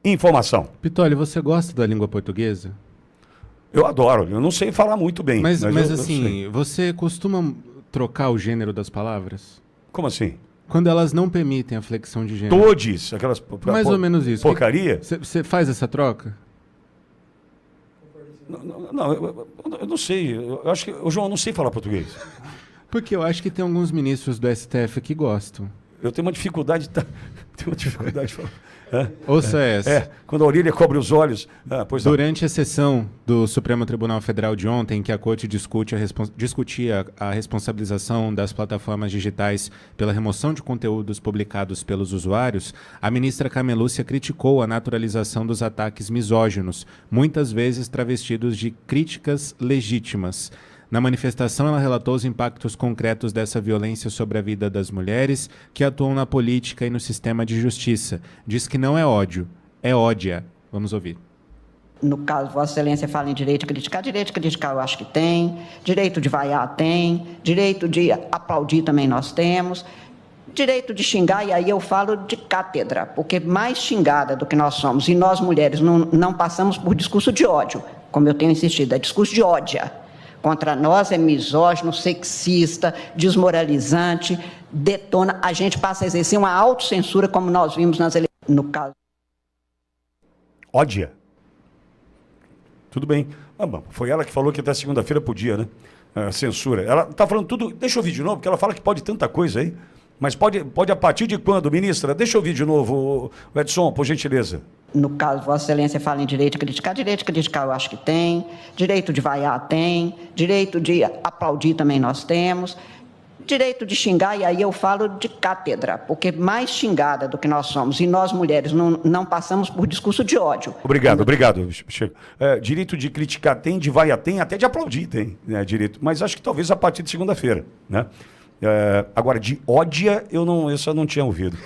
informação. Pitoli, você gosta da língua portuguesa? Eu adoro, eu não sei falar muito bem. Mas eu assim, sei. você costuma trocar o gênero das palavras? Como assim? Quando elas não permitem a flexão de gênero. Todes, aquelas Mais ou menos isso. Porcaria? Você faz essa troca? Não, eu não sei. Eu acho que, João, eu não sei falar português. Porque eu acho que tem alguns ministros do STF que gostam. Eu tenho uma dificuldade. Tenho uma dificuldade de falar. Ouça essa. Quando a orelha cobre os olhos. Pois não. Durante a sessão do Supremo Tribunal Federal de ontem, que a Corte discutia a responsabilização das plataformas digitais pela remoção de conteúdos publicados pelos usuários, a ministra Carmen Lúcia criticou a naturalização dos ataques misóginos, muitas vezes travestidos de críticas legítimas. Na manifestação, ela relatou os impactos concretos dessa violência sobre a vida das mulheres que atuam na política e no sistema de justiça. Diz que não é ódio, é ódia. Vamos ouvir. No caso, Vossa Excelência fala em direito de criticar eu acho que tem, direito de vaiar tem, direito de aplaudir também nós temos, direito de xingar, e aí eu falo de cátedra, porque mais xingada do que nós somos, e nós mulheres não passamos por discurso de ódio, como eu tenho insistido, é discurso de ódia. Contra nós é misógino, sexista, desmoralizante, detona. A gente passa a exercer uma autocensura, como nós vimos nas eleições. No caso. Ódia. Tudo bem. Bom, foi ela que falou que até segunda-feira podia, né? Censura. Ela está falando tudo. Deixa eu ouvir de novo, porque ela fala que pode tanta coisa aí. Mas pode a partir de quando, ministra? Deixa eu ouvir de novo, Edson, por gentileza. No caso, Vossa Excelência fala em direito de criticar eu acho que tem, direito de vaiar tem, direito de aplaudir também nós temos, direito de xingar, e aí eu falo de cátedra, porque mais xingada do que nós somos, e nós mulheres não passamos por discurso de ódio. Obrigado. Chico. Direito de criticar tem, de vaiar tem, até de aplaudir tem, né, direito. Mas acho que talvez a partir de segunda-feira, né? Agora, de ódia, essa eu não tinha ouvido.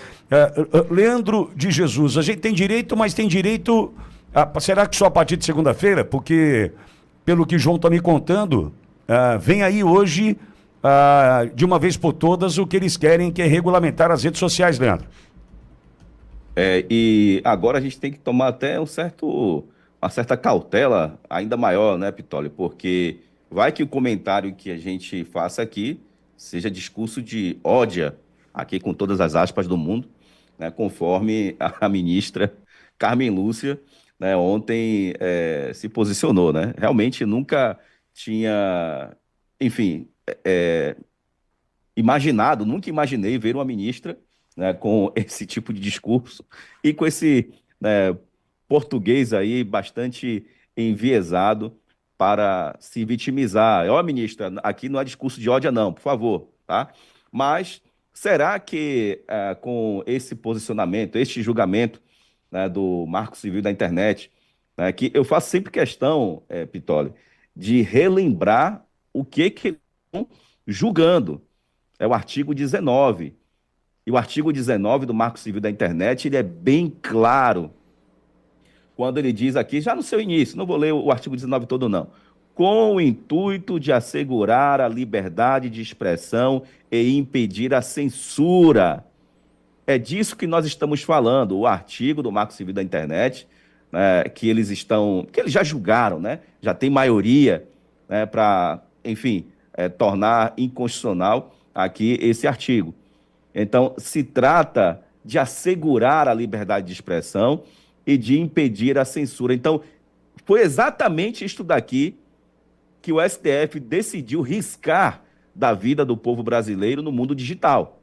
Leandro de Jesus, a gente tem direito, mas tem direito... será que só a partir de segunda-feira? Porque, pelo que o João está me contando, vem aí hoje, de uma vez por todas, o que eles querem, que é regulamentar as redes sociais, Leandro. E agora a gente tem que tomar até uma certa cautela ainda maior, né, Pitoli? Porque vai que o comentário que a gente faça aqui seja discurso de ódia, aqui com todas as aspas do mundo, né, conforme a ministra Carmen Lúcia, né, ontem se posicionou, né? Realmente nunca tinha, enfim, nunca imaginei ver uma ministra, né, com esse tipo de discurso e com esse, né, português aí bastante enviesado para se vitimizar. Ó, ministra, aqui não é discurso de ódio não, por favor, tá? Mas será que com esse posicionamento, este julgamento, né, do Marco Civil da Internet, né, que eu faço sempre questão, Pitoli, de relembrar o que eles estão julgando. É o artigo 19. E o artigo 19 do Marco Civil da Internet, ele é bem claro quando ele diz aqui, já no seu início, não vou ler o artigo 19 todo não, com o intuito de assegurar a liberdade de expressão e impedir a censura. É disso que nós estamos falando, o artigo do Marco Civil da Internet, né, que eles já julgaram, né, já tem maioria, né, para, enfim, tornar inconstitucional aqui esse artigo. Então, se trata de assegurar a liberdade de expressão e de impedir a censura. Então, foi exatamente isto daqui que o STF decidiu riscar da vida do povo brasileiro no mundo digital.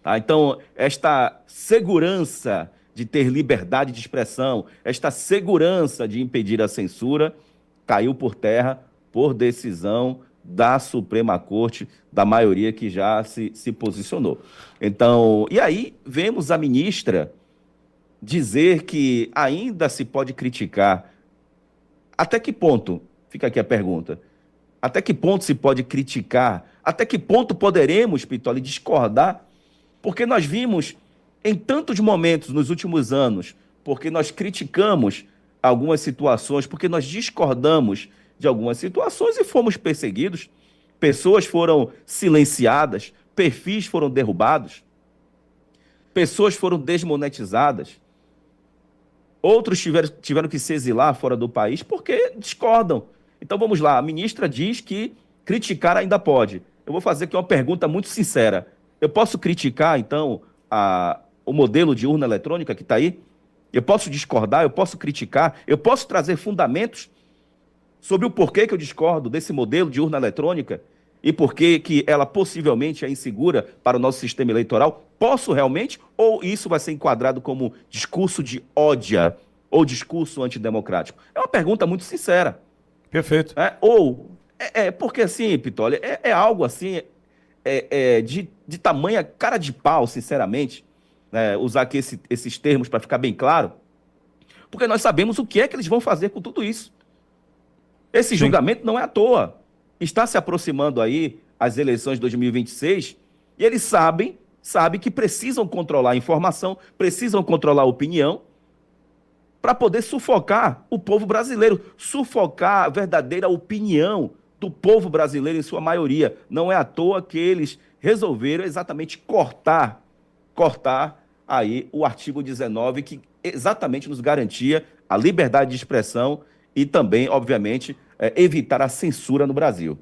Tá? Então, esta segurança de ter liberdade de expressão, esta segurança de impedir a censura, caiu por terra por decisão da Suprema Corte, da maioria que já se posicionou. Então, e aí vemos a ministra dizer que ainda se pode criticar. Até que ponto? Fica aqui a pergunta. Até que ponto se pode criticar? Até que ponto poderemos, Pitoli, discordar? Porque nós vimos em tantos momentos nos últimos anos, porque nós criticamos algumas situações, porque nós discordamos de algumas situações e fomos perseguidos, pessoas foram silenciadas, perfis foram derrubados, pessoas foram desmonetizadas. Outros tiveram que se exilar fora do país porque discordam. Então vamos lá, a ministra diz que criticar ainda pode. Eu vou fazer aqui uma pergunta muito sincera. Eu posso criticar, então, o modelo de urna eletrônica que está aí? Eu posso discordar, eu posso criticar, eu posso trazer fundamentos sobre o porquê que eu discordo desse modelo de urna eletrônica e porquê que ela possivelmente é insegura para o nosso sistema eleitoral? Posso realmente? Ou isso vai ser enquadrado como discurso de ódio ou discurso antidemocrático? É uma pergunta muito sincera. Perfeito. Porque assim, Pitoli, é algo assim de tamanha cara de pau, sinceramente, né, usar aqui esses termos para ficar bem claro, porque nós sabemos o que é que eles vão fazer com tudo isso. Esse julgamento não é à toa. Está se aproximando aí as eleições de 2026 e eles sabem que precisam controlar a informação, precisam controlar a opinião para poder sufocar o povo brasileiro, sufocar a verdadeira opinião do povo brasileiro em sua maioria. Não é à toa que eles resolveram exatamente cortar aí o artigo 19, que exatamente nos garantia a liberdade de expressão e também, obviamente, evitar a censura no Brasil.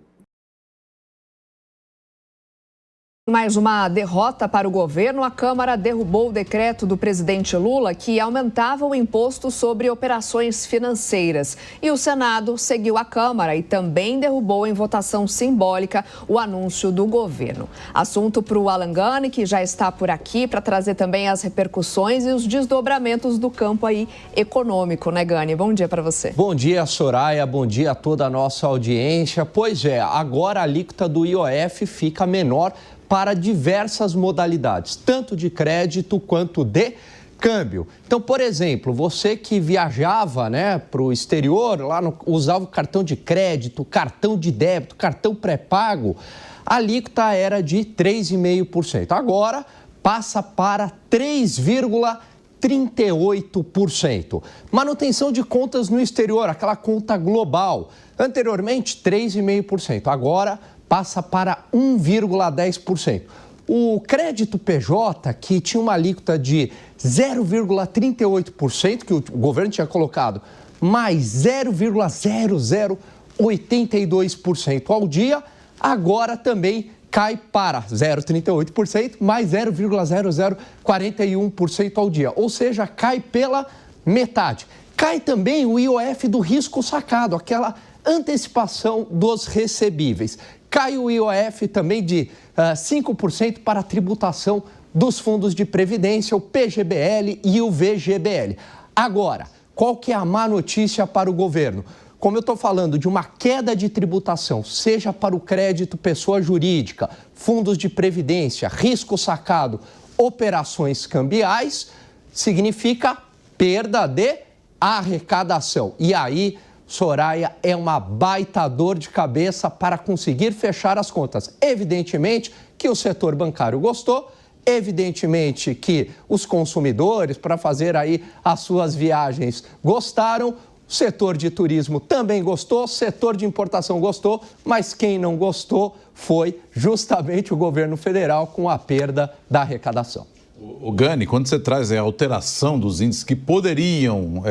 Mais uma derrota para o governo. A Câmara derrubou o decreto do presidente Lula que aumentava o imposto sobre operações financeiras. E o Senado seguiu a Câmara e também derrubou em votação simbólica o anúncio do governo. Assunto para o Alan Gani, que já está por aqui, para trazer também as repercussões e os desdobramentos do campo aí econômico, né, Gani? Bom dia para você. Bom dia, Soraya. Bom dia a toda a nossa audiência. Pois é, agora a alíquota do IOF fica menor para diversas modalidades, tanto de crédito quanto de câmbio. Então, por exemplo, você que viajava, né, para o exterior, usava o cartão de crédito, cartão de débito, cartão pré-pago, a alíquota era de 3,5%. Agora passa para 3,38%. Manutenção de contas no exterior, aquela conta global. Anteriormente, 3,5%. Agora passa para 1,10%. O crédito PJ, que tinha uma alíquota de 0,38%, que o governo tinha colocado, mais 0,0082% ao dia, agora também cai para 0,38%, mais 0,0041% ao dia. Ou seja, cai pela metade. Cai também o IOF do risco sacado, aquela antecipação dos recebíveis. Cai o IOF também de 5% para a tributação dos fundos de previdência, o PGBL e o VGBL. Agora, qual que é a má notícia para o governo? Como eu estou falando de uma queda de tributação, seja para o crédito pessoa jurídica, fundos de previdência, risco sacado, operações cambiais, significa perda de arrecadação. E aí, Soraya, é uma baita dor de cabeça para conseguir fechar as contas. Evidentemente que o setor bancário gostou, evidentemente que os consumidores, para fazer aí as suas viagens, gostaram, o setor de turismo também gostou, o setor de importação gostou, mas quem não gostou foi justamente o governo federal com a perda da arrecadação. O Gani, quando você traz a alteração dos índices que poderiam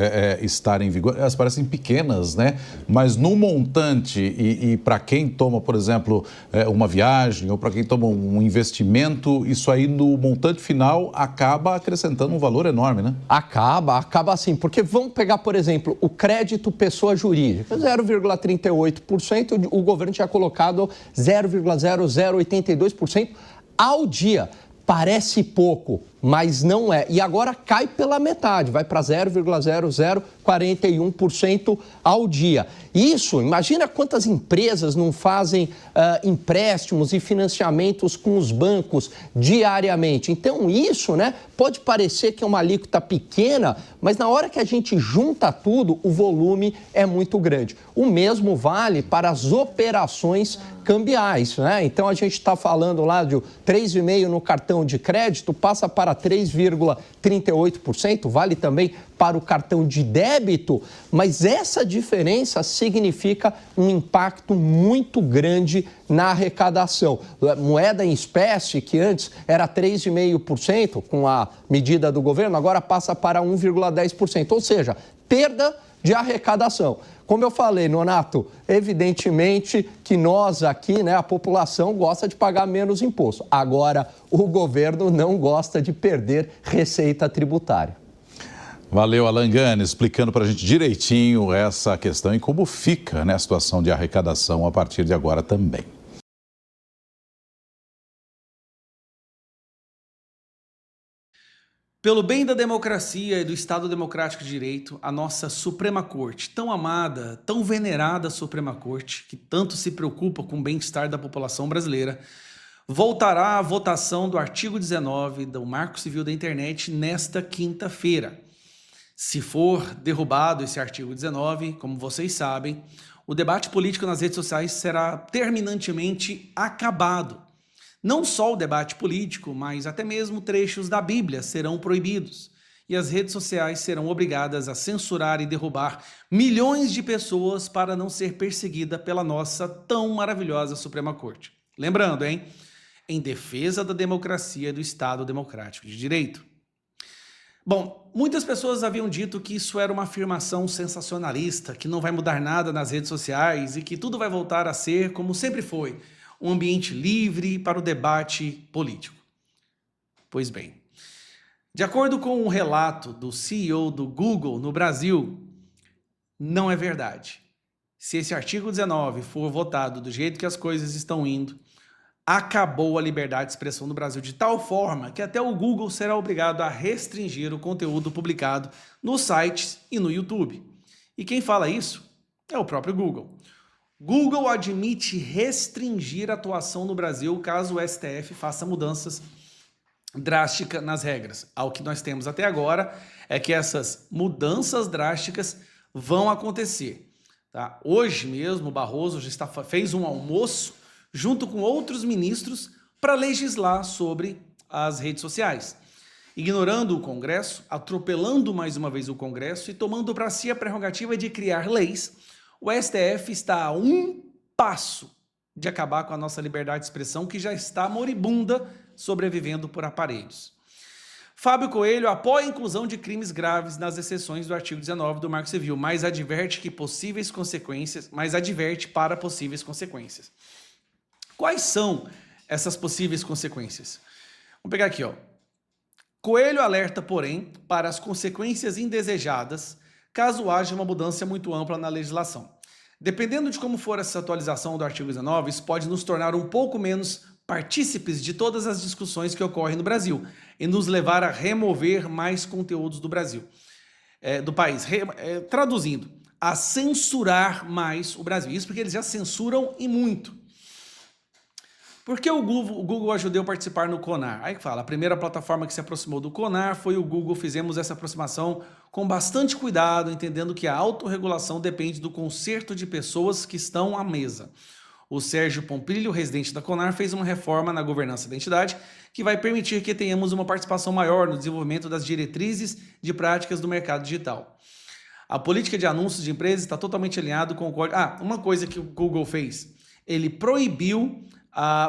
estar em vigor, elas parecem pequenas, né? Mas no montante e para quem toma, por exemplo, uma viagem ou para quem toma um investimento, isso aí no montante final acaba acrescentando um valor enorme, né? Acaba sim, porque vamos pegar, por exemplo, o crédito pessoa jurídica, 0,38%, o governo tinha colocado 0,0082% ao dia. Parece pouco, mas não é. E agora cai pela metade, vai para 0,0041% ao dia. Isso, imagina quantas empresas não fazem empréstimos e financiamentos com os bancos diariamente. Então isso, né, pode parecer que é uma alíquota pequena, mas na hora que a gente junta tudo, o volume é muito grande. O mesmo vale para as operações cambiais, né? Então a gente está falando lá de 3,5% no cartão de crédito, passa para 3,38%, vale também para o cartão de débito, mas essa diferença significa um impacto muito grande na arrecadação. Moeda em espécie, que antes era 3,5% com a medida do governo, agora passa para 1,10%, ou seja, perda de arrecadação. Como eu falei, Nonato, evidentemente que nós aqui, né, a população gosta de pagar menos imposto. Agora, o governo não gosta de perder receita tributária. Valeu, Alan Gani, explicando para a gente direitinho essa questão e como fica, né, a situação de arrecadação a partir de agora também. Pelo bem da democracia e do Estado Democrático de Direito, a nossa Suprema Corte, tão amada, tão venerada Suprema Corte, que tanto se preocupa com o bem-estar da população brasileira, voltará à votação do artigo 19 do Marco Civil da Internet nesta quinta-feira. Se for derrubado esse artigo 19, como vocês sabem, o debate político nas redes sociais será terminantemente acabado. Não só o debate político, mas até mesmo trechos da Bíblia serão proibidos. E as redes sociais serão obrigadas a censurar e derrubar milhões de pessoas para não ser perseguida pela nossa tão maravilhosa Suprema Corte. Lembrando, hein? Em defesa da democracia e do Estado Democrático de Direito. Bom, muitas pessoas haviam dito que isso era uma afirmação sensacionalista, que não vai mudar nada nas redes sociais e que tudo vai voltar a ser como sempre foi, um ambiente livre para o debate político. Pois bem, de acordo com um relato do CEO do Google no Brasil, não é verdade. Se esse artigo 19 for votado do jeito que as coisas estão indo, acabou a liberdade de expressão no Brasil de tal forma que até o Google será obrigado a restringir o conteúdo publicado nos sites e no YouTube. E quem fala isso é o próprio Google. Google admite restringir a atuação no Brasil caso o STF faça mudanças drásticas nas regras. Ao que nós temos até agora é que essas mudanças drásticas vão acontecer. Tá? Hoje mesmo o Barroso já fez um almoço junto com outros ministros para legislar sobre as redes sociais. Ignorando o Congresso, atropelando mais uma vez o Congresso e tomando para si a prerrogativa de criar leis, o STF está a um passo de acabar com a nossa liberdade de expressão, que já está moribunda, sobrevivendo por aparelhos. Fábio Coelho apoia a inclusão de crimes graves nas exceções do artigo 19 do Marco Civil, mas adverte para possíveis consequências. Quais são essas possíveis consequências? Vamos pegar aqui, ó. Coelho alerta, porém, para as consequências indesejadas caso haja uma mudança muito ampla na legislação. Dependendo de como for essa atualização do artigo 19, isso pode nos tornar um pouco menos partícipes de todas as discussões que ocorrem no Brasil e nos levar a remover mais conteúdos do país. Traduzindo, a censurar mais o Brasil. Isso porque eles já censuram e muito. Por que o Google ajudou a participar no CONAR? Aí que fala, a primeira plataforma que se aproximou do CONAR foi o Google. Fizemos essa aproximação com bastante cuidado, entendendo que a autorregulação depende do concerto de pessoas que estão à mesa. O Sérgio Pompilho, residente da CONAR, fez uma reforma na governança da entidade que vai permitir que tenhamos uma participação maior no desenvolvimento das diretrizes de práticas do mercado digital. A política de anúncios de empresas está totalmente alinhado com o código. Uma coisa que o Google fez, ele proibiu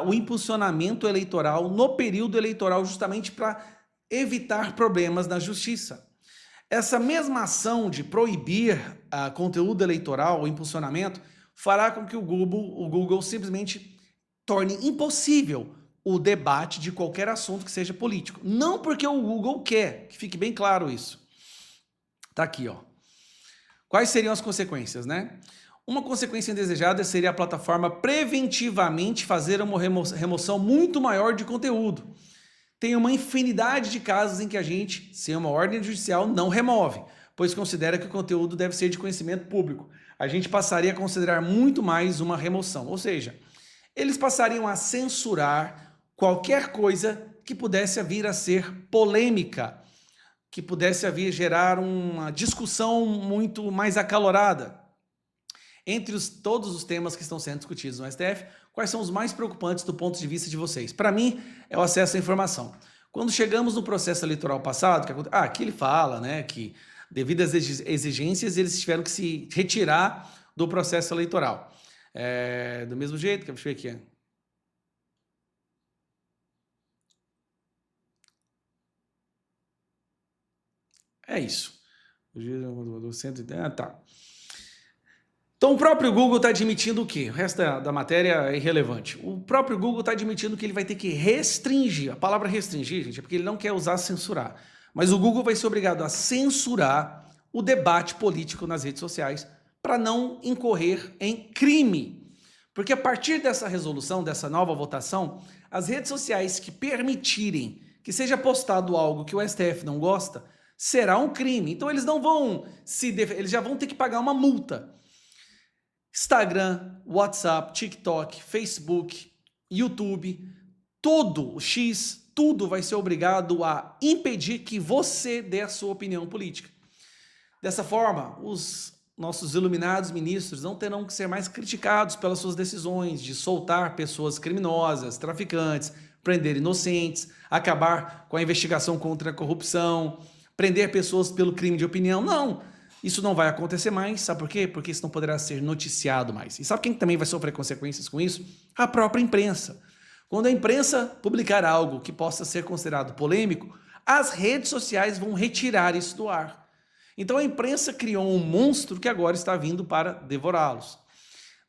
o impulsionamento eleitoral no período eleitoral justamente para evitar problemas na justiça. Essa mesma ação de proibir conteúdo eleitoral, o impulsionamento, fará com que o Google simplesmente torne impossível o debate de qualquer assunto que seja político. Não porque o Google quer, que fique bem claro isso. Tá aqui, ó. Quais seriam as consequências, né? Uma consequência indesejada seria a plataforma preventivamente fazer uma remoção muito maior de conteúdo. Tem uma infinidade de casos em que a gente, sem uma ordem judicial, não remove, pois considera que o conteúdo deve ser de conhecimento público. A gente passaria a considerar muito mais uma remoção, ou seja, eles passariam a censurar qualquer coisa que pudesse vir a ser polêmica, que pudesse vir a gerar uma discussão muito mais acalorada. Entre todos os temas que estão sendo discutidos no STF, quais são os mais preocupantes do ponto de vista de vocês? Para mim, é o acesso à informação. Quando chegamos no processo eleitoral passado, aqui ele fala, né, que devido às exigências eles tiveram que se retirar do processo eleitoral. Do mesmo jeito, deixa eu ver aqui. É isso. Tá. Então, o próprio Google está admitindo o quê? O resto da matéria é irrelevante. O próprio Google está admitindo que ele vai ter que restringir. A palavra restringir, gente, é porque ele não quer usar censurar. Mas o Google vai ser obrigado a censurar o debate político nas redes sociais para não incorrer em crime. Porque a partir dessa resolução, dessa nova votação, as redes sociais que permitirem que seja postado algo que o STF não gosta, será um crime. Então eles não vão eles já vão ter que pagar uma multa. Instagram, WhatsApp, TikTok, Facebook, YouTube, todo o X, tudo vai ser obrigado a impedir que você dê a sua opinião política. Dessa forma, os nossos iluminados ministros não terão que ser mais criticados pelas suas decisões de soltar pessoas criminosas, traficantes, prender inocentes, acabar com a investigação contra a corrupção, prender pessoas pelo crime de opinião. Não, isso não vai acontecer mais. Sabe por quê? Porque isso não poderá ser noticiado mais. E sabe quem também vai sofrer consequências com isso? A própria imprensa. Quando a imprensa publicar algo que possa ser considerado polêmico, as redes sociais vão retirar isso do ar. Então a imprensa criou um monstro que agora está vindo para devorá-los.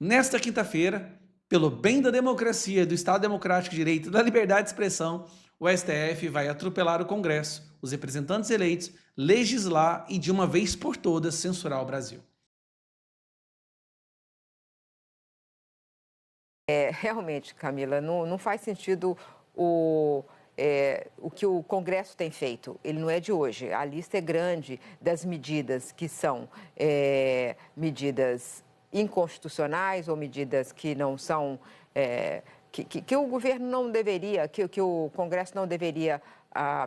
Nesta quinta-feira, pelo bem da democracia, do Estado Democrático de Direito e da liberdade de expressão, o STF vai atropelar o Congresso, os representantes eleitos, legislar e, de uma vez por todas, censurar o Brasil. Realmente, Camila, não faz sentido o que o Congresso tem feito. Ele não é de hoje. A lista é grande das medidas que são medidas inconstitucionais ou medidas que não são... que o governo não deveria, que o Congresso não deveria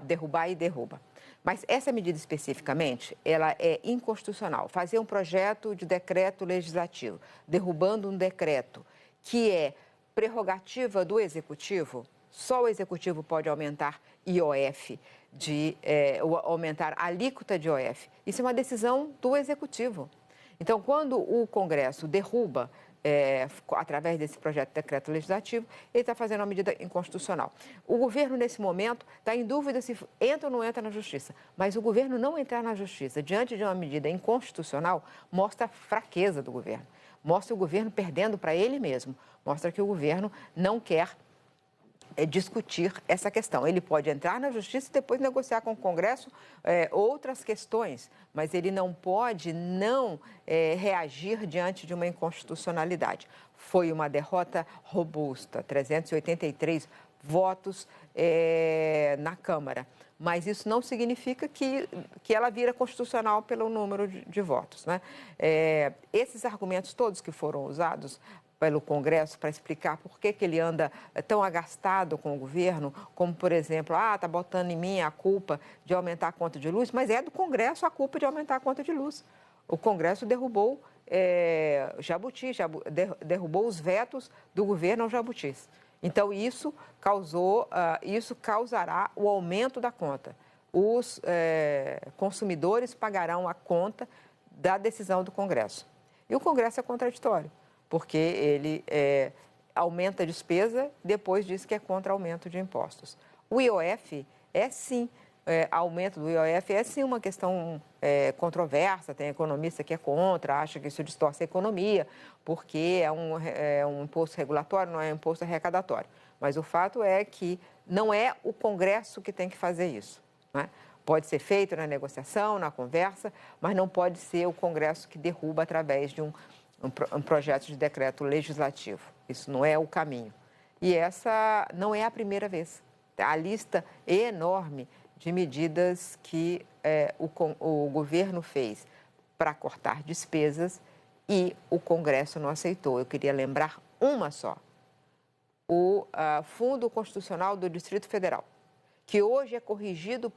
derrubar e derruba. Mas essa medida especificamente, ela é inconstitucional. Fazer um projeto de decreto legislativo, derrubando um decreto que é prerrogativa do Executivo, só o Executivo pode aumentar IOF, aumentar a alíquota de IOF. Isso é uma decisão do Executivo. Então, quando o Congresso derruba, através desse projeto de decreto legislativo, ele está fazendo uma medida inconstitucional. O governo, nesse momento, está em dúvida se entra ou não entra na Justiça. Mas o governo não entrar na Justiça diante de uma medida inconstitucional mostra a fraqueza do governo. Mostra o governo perdendo para ele mesmo. Mostra que o governo não quer discutir essa questão. Ele pode entrar na Justiça e depois negociar com o Congresso outras questões, mas ele não pode não reagir diante de uma inconstitucionalidade. Foi uma derrota robusta, 383 votos na Câmara, mas isso não significa que ela vira constitucional pelo número de votos, né? Esses argumentos todos que foram usados pelo Congresso para explicar por que ele anda tão agastado com o governo, como, por exemplo, está botando em mim a culpa de aumentar a conta de luz, mas é do Congresso a culpa de aumentar a conta de luz. O Congresso derrubou Jabuti, derrubou os vetos do governo aos jabutis. Então, isso causará o aumento da conta. Os consumidores pagarão a conta da decisão do Congresso. E o Congresso é contraditório, porque ele aumenta a despesa, depois diz que é contra aumento de impostos. O IOF aumento do IOF é sim uma questão controversa, tem economista que é contra, acha que isso distorce a economia, porque é um imposto regulatório, não é um imposto arrecadatório. Mas o fato é que não é o Congresso que tem que fazer isso, né? Pode ser feito na negociação, na conversa, mas não pode ser o Congresso que derruba através de um projeto de decreto legislativo. Isso não é o caminho. E essa não é a primeira vez. A lista é enorme de medidas que o governo fez para cortar despesas e o Congresso não aceitou. Eu queria lembrar uma só. O Fundo Constitucional do Distrito Federal, que hoje é corrigido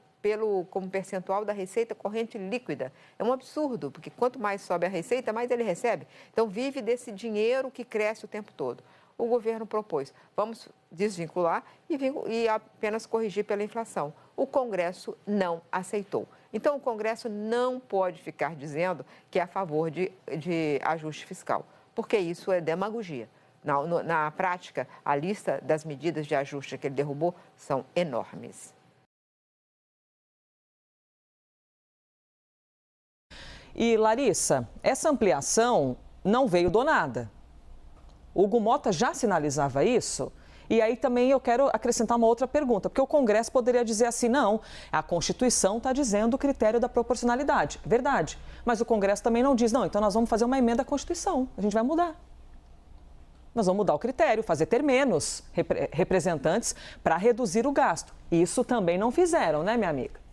como percentual da receita corrente líquida. É um absurdo, porque quanto mais sobe a receita, mais ele recebe. Então, vive desse dinheiro que cresce o tempo todo. o governo propôs, vamos desvincular e apenas corrigir pela inflação. O Congresso não aceitou. Então, o Congresso não pode ficar dizendo que é a favor de ajuste fiscal, porque isso é demagogia. Na prática, a lista das medidas de ajuste que ele derrubou são enormes. E, Larissa, essa ampliação não veio do nada. O Hugo Mota já sinalizava isso. E aí também eu quero acrescentar uma outra pergunta, porque o Congresso poderia dizer assim, não, a Constituição está dizendo o critério da proporcionalidade. Verdade. Mas o Congresso também não diz, não, então nós vamos fazer uma emenda à Constituição, a gente vai mudar. Nós vamos mudar o critério, ter menos representantes para reduzir o gasto. Isso também não fizeram, né, minha amiga?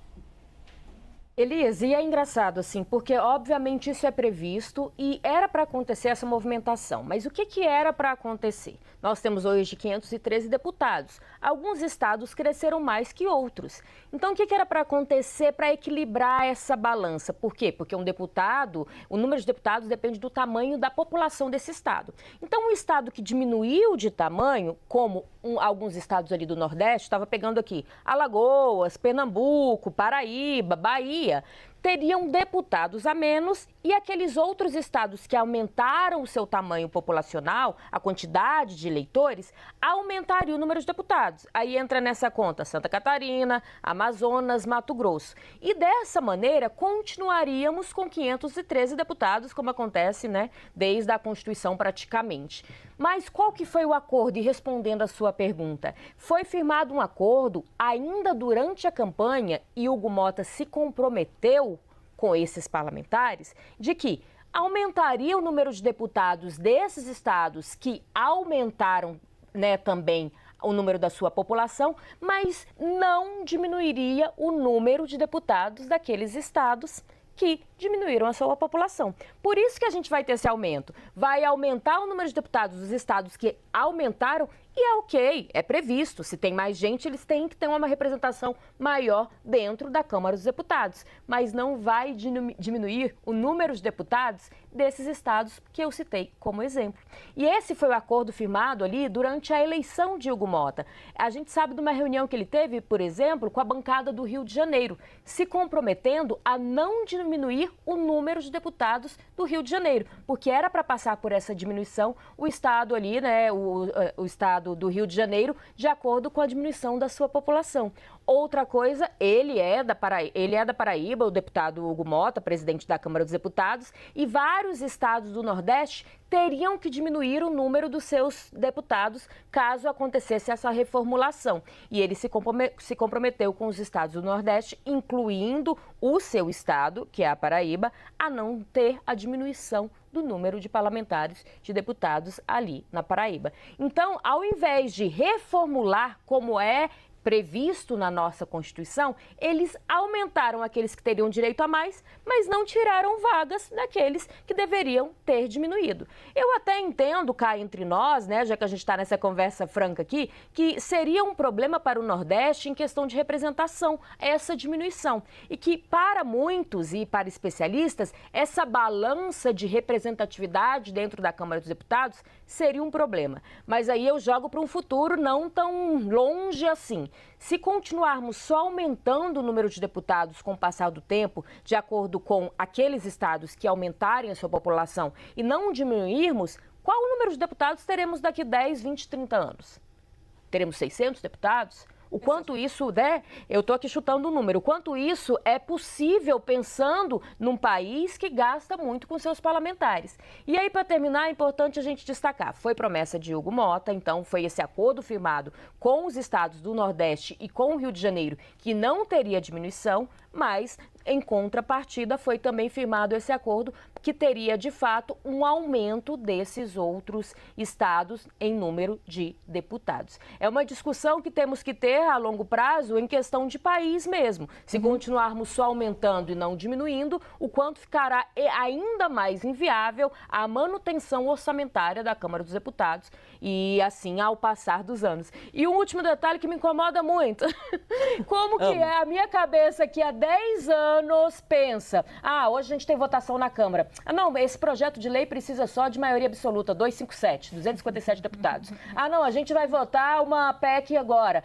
Elias, e é engraçado assim, porque obviamente isso é previsto e era para acontecer essa movimentação. Mas o que era para acontecer? Nós temos hoje 513 deputados. Alguns estados cresceram mais que outros. Então, o que era para acontecer para equilibrar essa balança? Por quê? Porque um deputado, o número de deputados depende do tamanho da população desse estado. Então, um estado que diminuiu de tamanho, como alguns estados ali do Nordeste, estava pegando aqui Alagoas, Pernambuco, Paraíba, Bahia, teriam deputados a menos e aqueles outros estados que aumentaram o seu tamanho populacional, a quantidade de eleitores, aumentariam o número de deputados. Aí entra nessa conta Santa Catarina, Amazonas, Mato Grosso. E dessa maneira, continuaríamos com 513 deputados, como acontece, né, desde a Constituição praticamente. Mas qual que foi o acordo? E respondendo a sua pergunta, foi firmado um acordo ainda durante a campanha e Hugo Mota se comprometeu com esses parlamentares de que aumentaria o número de deputados desses estados que aumentaram, né, também o número da sua população, mas não diminuiria o número de deputados daqueles estados que diminuíram a sua população. Por isso que a gente vai ter esse aumento. Vai aumentar o número de deputados dos estados que aumentaram e é ok, é previsto. Se tem mais gente, eles têm que ter uma representação maior dentro da Câmara dos Deputados. Mas não vai diminuir o número de deputados desses estados que eu citei como exemplo. E esse foi o acordo firmado ali durante a eleição de Hugo Mota. A gente sabe de uma reunião que ele teve, por exemplo, com a bancada do Rio de Janeiro, se comprometendo a não diminuir o número de deputados do Rio de Janeiro, porque era para passar por essa diminuição o estado ali, né, o estado do Rio de Janeiro, de acordo com a diminuição da sua população. Outra coisa, ele é da Paraíba, o deputado Hugo Mota, presidente da Câmara dos Deputados, e vários estados do Nordeste teriam que diminuir o número dos seus deputados caso acontecesse essa reformulação. E ele se comprometeu com os estados do Nordeste, incluindo o seu estado, que é a Paraíba, a não ter a diminuição do número de parlamentares, de deputados ali na Paraíba. Então, ao invés de reformular como é previsto na nossa Constituição, eles aumentaram aqueles que teriam direito a mais, mas não tiraram vagas daqueles que deveriam ter diminuído. Eu até entendo cá entre nós, né, já que a gente está nessa conversa franca aqui, que seria um problema para o Nordeste em questão de representação, essa diminuição. E que para muitos e para especialistas, essa balança de representatividade dentro da Câmara dos Deputados seria um problema. Mas aí eu jogo para um futuro não tão longe assim. Se continuarmos só aumentando o número de deputados com o passar do tempo, de acordo com aqueles estados que aumentarem a sua população e não diminuirmos, qual o número de deputados teremos daqui 10, 20, 30 anos? Teremos 600 deputados? O quanto isso, né? Eu estou aqui chutando um número. O quanto isso é possível pensando num país que gasta muito com seus parlamentares. E aí, para terminar, é importante a gente destacar. Foi promessa de Hugo Mota, então foi esse acordo firmado com os estados do Nordeste e com o Rio de Janeiro, que não teria diminuição, mas em contrapartida foi também firmado esse acordo que teria de fato um aumento desses outros estados em número de deputados. É uma discussão que temos que ter a longo prazo em questão de país mesmo. Se continuarmos só aumentando e não diminuindo, o quanto ficará ainda mais inviável a manutenção orçamentária da Câmara dos Deputados e assim ao passar dos anos. E um último detalhe que me incomoda muito. Como que é a minha cabeça que há 10 anos anos pensa, hoje a gente tem votação na Câmara. Não, esse projeto de lei precisa só de maioria absoluta, 257 deputados. Não, a gente vai votar uma PEC agora,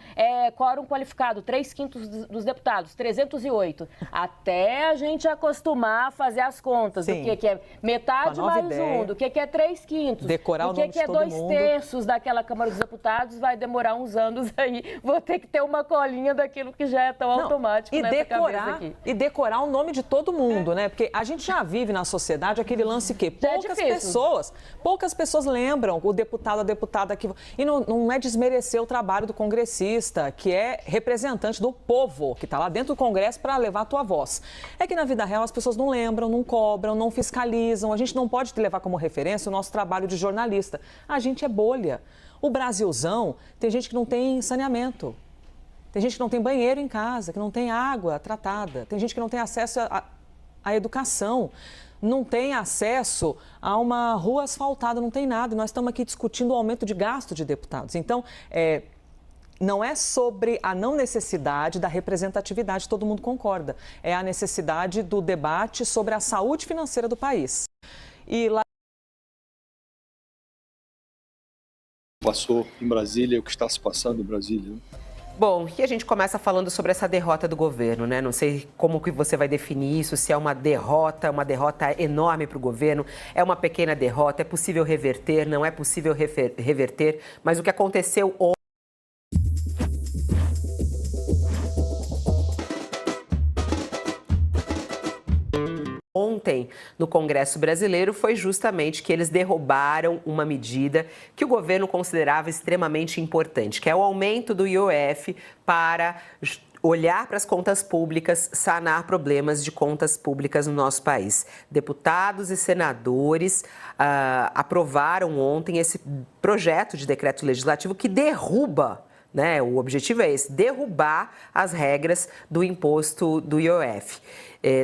quórum qualificado, 3/5 dos deputados, 308. Até a gente acostumar a fazer as contas, Sim. do que é metade mais ideia. um, do que é 3/5. Decorar o do nome que é de todo 2/3 daquela Câmara dos Deputados, vai demorar uns anos aí. Vou ter que ter uma colinha daquilo que já é tão automático nessa cabeça aqui. E decorar o nome de todo mundo, né? Porque a gente já vive na sociedade aquele lance que poucas pessoas lembram o deputado, a deputada que... E não é desmerecer o trabalho do congressista, que é representante do povo, que está lá dentro do Congresso para levar a tua voz. É que na vida real as pessoas não lembram, não cobram, não fiscalizam. A gente não pode levar como referência o nosso trabalho de jornalista. A gente é bolha. O Brasilzão, tem gente que não tem saneamento. Tem gente que não tem banheiro em casa, que não tem água tratada. Tem gente que não tem acesso à educação, não tem acesso a uma rua asfaltada, não tem nada. E nós estamos aqui discutindo o aumento de gasto de deputados. Então, não é sobre a não necessidade da representatividade, todo mundo concorda. É a necessidade do debate sobre a saúde financeira do país. E lá passou em Brasília, o que está se passando em Brasília. Bom, e a gente começa falando sobre essa derrota do governo, né? Não sei como que você vai definir isso, se é uma derrota enorme para o governo, é uma pequena derrota, é possível reverter, não é possível reverter, mas o que aconteceu ontem no Congresso Brasileiro foi justamente que eles derrubaram uma medida que o governo considerava extremamente importante, que é o aumento do IOF para olhar para as contas públicas, sanar problemas de contas públicas no nosso país. Deputados e senadores aprovaram ontem esse projeto de decreto legislativo que derruba, né? O objetivo é esse, derrubar as regras do imposto do IOF.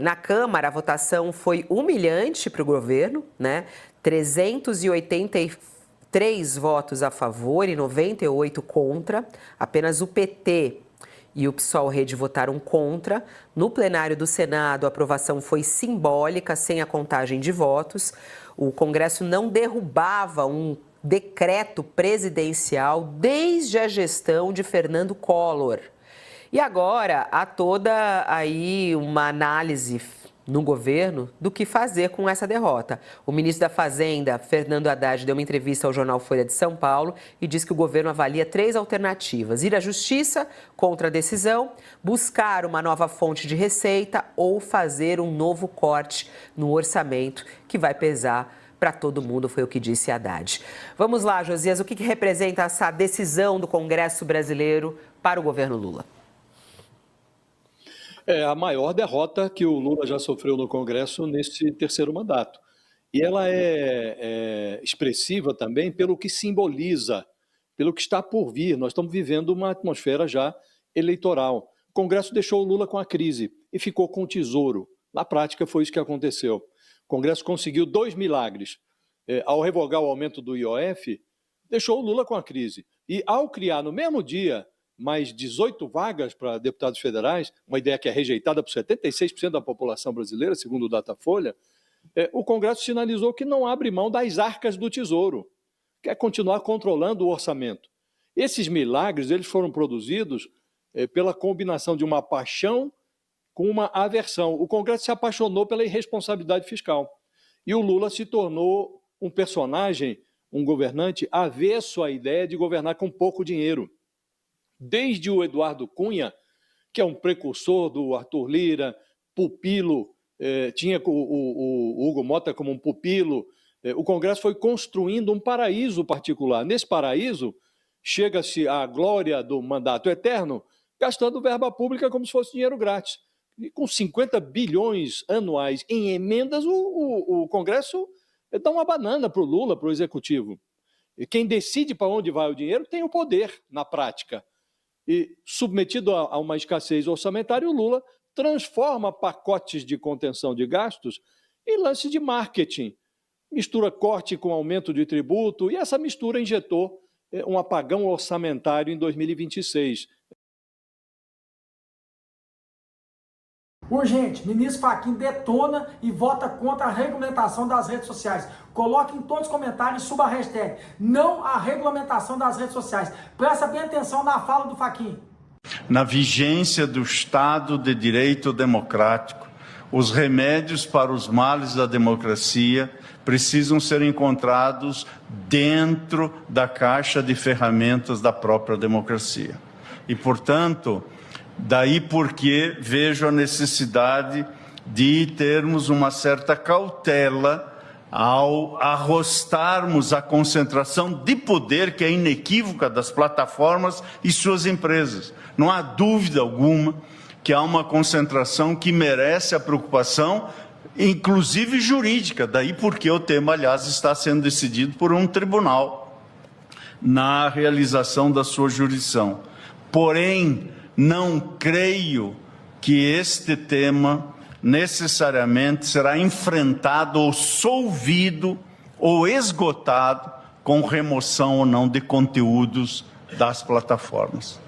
Na Câmara, a votação foi humilhante para o governo, né? 383 votos a favor e 98 contra. Apenas o PT e o PSOL-Rede votaram contra. No plenário do Senado, a aprovação foi simbólica, sem a contagem de votos. O Congresso não derrubava um decreto presidencial desde a gestão de Fernando Collor. E agora há toda aí uma análise no governo do que fazer com essa derrota. O ministro da Fazenda, Fernando Haddad, deu uma entrevista ao jornal Folha de São Paulo e disse que o governo avalia 3 alternativas: ir à justiça contra a decisão, buscar uma nova fonte de receita ou fazer um novo corte no orçamento que vai pesar para todo mundo, foi o que disse Haddad. Vamos lá, Josias, o que representa essa decisão do Congresso brasileiro para o governo Lula? É a maior derrota que o Lula já sofreu no Congresso nesse terceiro mandato. E ela é expressiva também pelo que simboliza, pelo que está por vir. Nós estamos vivendo uma atmosfera já eleitoral. O Congresso deixou o Lula com a crise e ficou com o tesouro. Na prática, foi isso que aconteceu. O Congresso conseguiu 2 milagres. Ao revogar o aumento do IOF, deixou o Lula com a crise. E ao criar no mesmo dia mais 18 vagas para deputados federais, uma ideia que é rejeitada por 76% da população brasileira, segundo o Datafolha, o Congresso sinalizou que não abre mão das arcas do Tesouro, quer continuar controlando o orçamento. Esses milagres eles foram produzidos pela combinação de uma paixão com uma aversão. O Congresso se apaixonou pela irresponsabilidade fiscal e o Lula se tornou um personagem, um governante avesso à ideia de governar com pouco dinheiro. Desde o Eduardo Cunha, que é um precursor do Arthur Lira, pupilo, tinha o Hugo Mota como um pupilo, o Congresso foi construindo um paraíso particular. Nesse paraíso, chega-se à glória do mandato eterno, gastando verba pública como se fosse dinheiro grátis. E com 50 bilhões anuais em emendas, o Congresso dá uma banana para o Lula, para o Executivo. E quem decide para onde vai o dinheiro tem o poder na prática. E, submetido a uma escassez orçamentária, o Lula transforma pacotes de contenção de gastos em lance de marketing. Mistura corte com aumento de tributo, e essa mistura injetou um apagão orçamentário em 2026. Urgente, ministro Fachin detona e vota contra a regulamentação das redes sociais. Coloque em todos os comentários e suba a hashtag não à regulamentação das redes sociais. Presta bem atenção na fala do Fachin. Na vigência do Estado de Direito Democrático, os remédios para os males da democracia precisam ser encontrados dentro da caixa de ferramentas da própria democracia. E, portanto, daí porque vejo a necessidade de termos uma certa cautela ao arrostarmos a concentração de poder que é inequívoca das plataformas e suas empresas. Não há dúvida alguma que há uma concentração que merece a preocupação, inclusive jurídica, daí porque o tema, aliás, está sendo decidido por um tribunal na realização da sua jurisdição. Porém, não creio que este tema necessariamente será enfrentado ou solvido ou esgotado com remoção ou não de conteúdos das plataformas.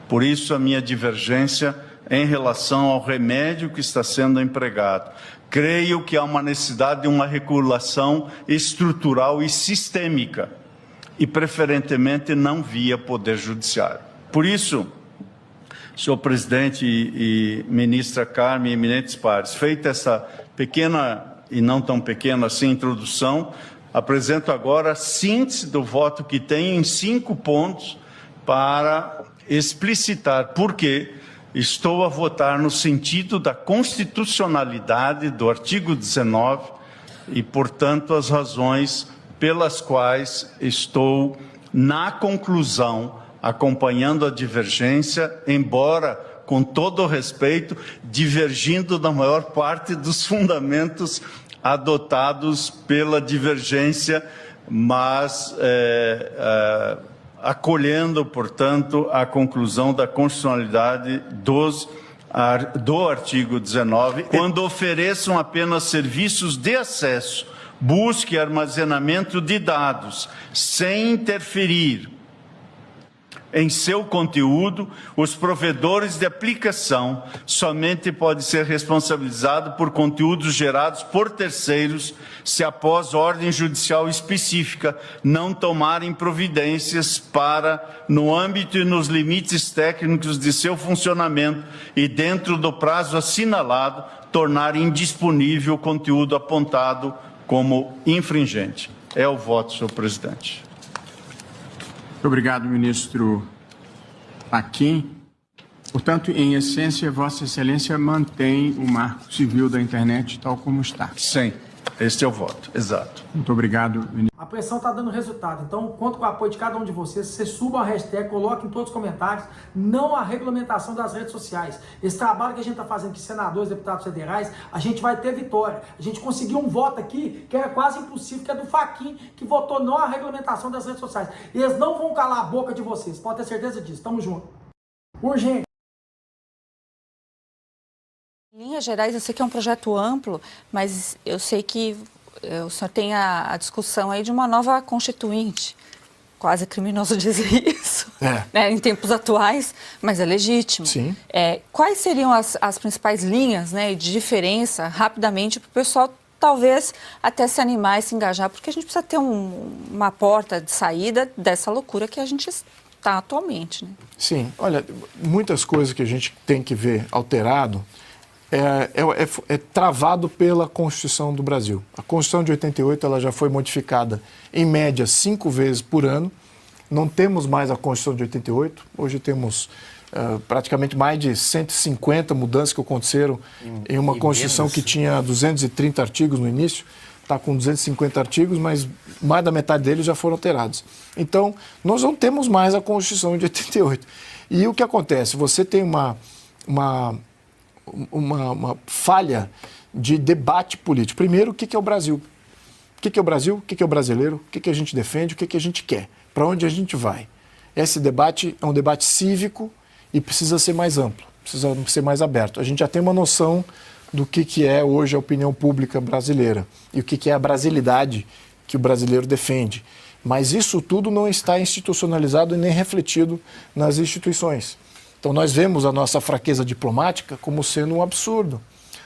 Por isso, a minha divergência em relação ao remédio que está sendo empregado. Creio que há uma necessidade de uma regulação estrutural e sistêmica, e preferentemente não via Poder Judiciário. Por isso, senhor presidente e ministra Carmen, eminentes pares, feita essa pequena e não tão pequena assim introdução, apresento agora a síntese do voto que tenho em 5 pontos para explicitar por que estou a votar no sentido da constitucionalidade do artigo 19 e, portanto, as razões pelas quais estou na conclusão acompanhando a divergência, embora, com todo o respeito, divergindo da maior parte dos fundamentos adotados pela divergência, mas acolhendo, portanto, a conclusão da constitucionalidade do artigo 19, quando ofereçam apenas serviços de acesso, busca e armazenamento de dados, sem interferir em seu conteúdo, os provedores de aplicação somente podem ser responsabilizados por conteúdos gerados por terceiros se, após ordem judicial específica, não tomarem providências para, no âmbito e nos limites técnicos de seu funcionamento e dentro do prazo assinalado, tornar indisponível o conteúdo apontado como infringente. É o voto, senhor presidente. Muito obrigado, ministro Fachin. Portanto, em essência, Vossa Excelência mantém o marco civil da internet tal como está. Sim, este é o voto, exato. Muito obrigado, ministro. A pressão está dando resultado, então conto com o apoio de cada um de vocês. Você suba a hashtag, coloque em todos os comentários não a regulamentação das redes sociais. Esse trabalho que a gente está fazendo aqui, senadores, deputados federais, a gente vai ter vitória. A gente conseguiu um voto aqui que era quase impossível, que é do Fachin, que votou não a regulamentação das redes sociais. E eles não vão calar a boca de vocês, pode ter certeza disso. Tamo junto. Urgente. Em linhas gerais, eu sei que é um projeto amplo, mas eu sei que o senhor tem a discussão aí de uma nova constituinte. Quase criminoso dizer isso, né, em tempos atuais, mas é legítimo. Sim. Quais seriam as principais linhas, né, de diferença, rapidamente, para o pessoal talvez até se animar e se engajar, porque a gente precisa ter uma porta de saída dessa loucura que a gente está atualmente. Né? Sim, olha, muitas coisas que a gente tem que ver alterado é travado pela Constituição do Brasil. A Constituição de 88 ela já foi modificada em média 5 vezes por ano. Não temos mais a Constituição de 88. Hoje temos praticamente mais de 150 mudanças que aconteceram em uma Constituição que tinha 230 artigos no início. Está com 250 artigos, mas mais da metade deles já foram alterados. Então, nós não temos mais a Constituição de 88. E o que acontece? Você tem uma falha de debate político. Primeiro, o que é o Brasil? O que é o Brasil? O que é o brasileiro? O que a gente defende? O que a gente quer? Para onde a gente vai? Esse debate é um debate cívico e precisa ser mais amplo, precisa ser mais aberto. A gente já tem uma noção do que é hoje a opinião pública brasileira e o que é a brasilidade que o brasileiro defende. Mas isso tudo não está institucionalizado e nem refletido nas instituições. Então nós vemos a nossa fraqueza diplomática como sendo um absurdo.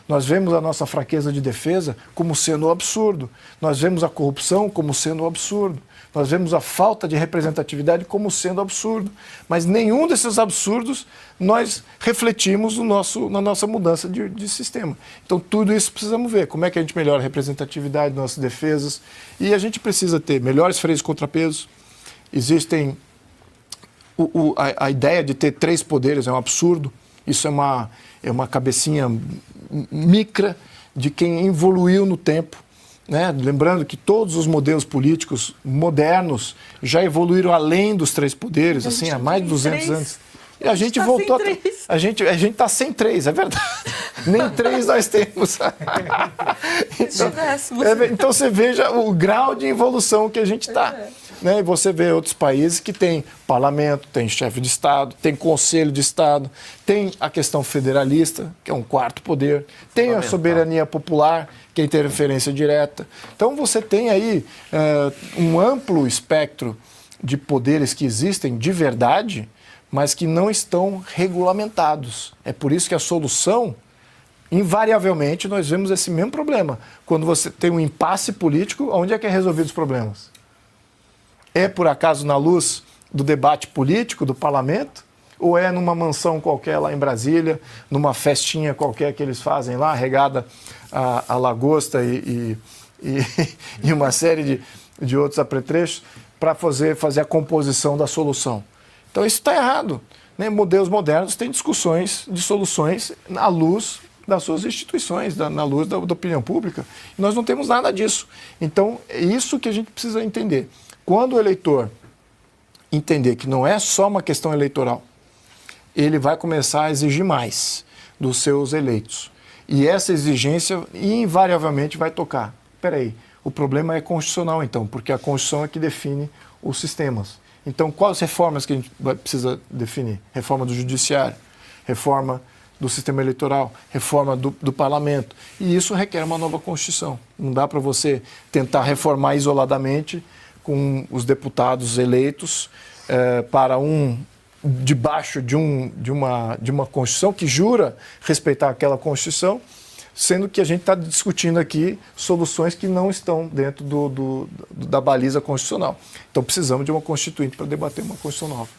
Nós vemos a nossa fraqueza de defesa como sendo um absurdo. Nós vemos a corrupção como sendo um absurdo. Nós vemos a falta de representatividade como sendo absurdo. Mas nenhum desses absurdos nós refletimos na nossa mudança de sistema. Então, tudo isso precisamos ver. Como é que a gente melhora a representatividade das nossas defesas. E a gente precisa ter melhores freios e contrapesos. Existem... A ideia de ter 3 poderes é um absurdo. Isso é uma cabecinha micra de quem evoluiu no tempo. Né? Lembrando que todos os modelos políticos modernos já evoluíram além dos 3 poderes, assim, há mais de 200 anos. E a gente voltou... A gente está sem 3, é verdade. Nem 3 nós temos. Então você veja o grau de evolução que a gente está. Né? E você vê outros países que têm parlamento, tem chefe de Estado, tem conselho de Estado, tem a questão federalista, que é um 4º poder, tem a soberania popular, que é interferência direta. Então você tem aí um amplo espectro de poderes que existem de verdade, mas que não estão regulamentados. É por isso que a solução, invariavelmente, nós vemos esse mesmo problema. Quando você tem um impasse político, onde é que é resolvido os problemas? É, por acaso, na luz do debate político do parlamento? Ou é numa mansão qualquer lá em Brasília, numa festinha qualquer que eles fazem lá, regada a lagosta e uma série de outros apetrechos, para fazer a composição da solução? Então, isso está errado. Né? Modelos modernos têm discussões de soluções à luz das suas instituições, na luz da opinião pública. E nós não temos nada disso. Então, é isso que a gente precisa entender. Quando o eleitor entender que não é só uma questão eleitoral, ele vai começar a exigir mais dos seus eleitos. E essa exigência invariavelmente vai tocar. Espera aí, o problema é constitucional então, porque a Constituição é que define os sistemas. Então, quais reformas que a gente precisa definir? Reforma do judiciário, reforma do sistema eleitoral, reforma do parlamento. E isso requer uma nova Constituição. Não dá para você tentar reformar isoladamente com os deputados eleitos debaixo de uma Constituição que jura respeitar aquela Constituição, sendo que a gente está discutindo aqui soluções que não estão dentro da baliza constitucional. Então precisamos de uma Constituinte para debater uma Constituição nova.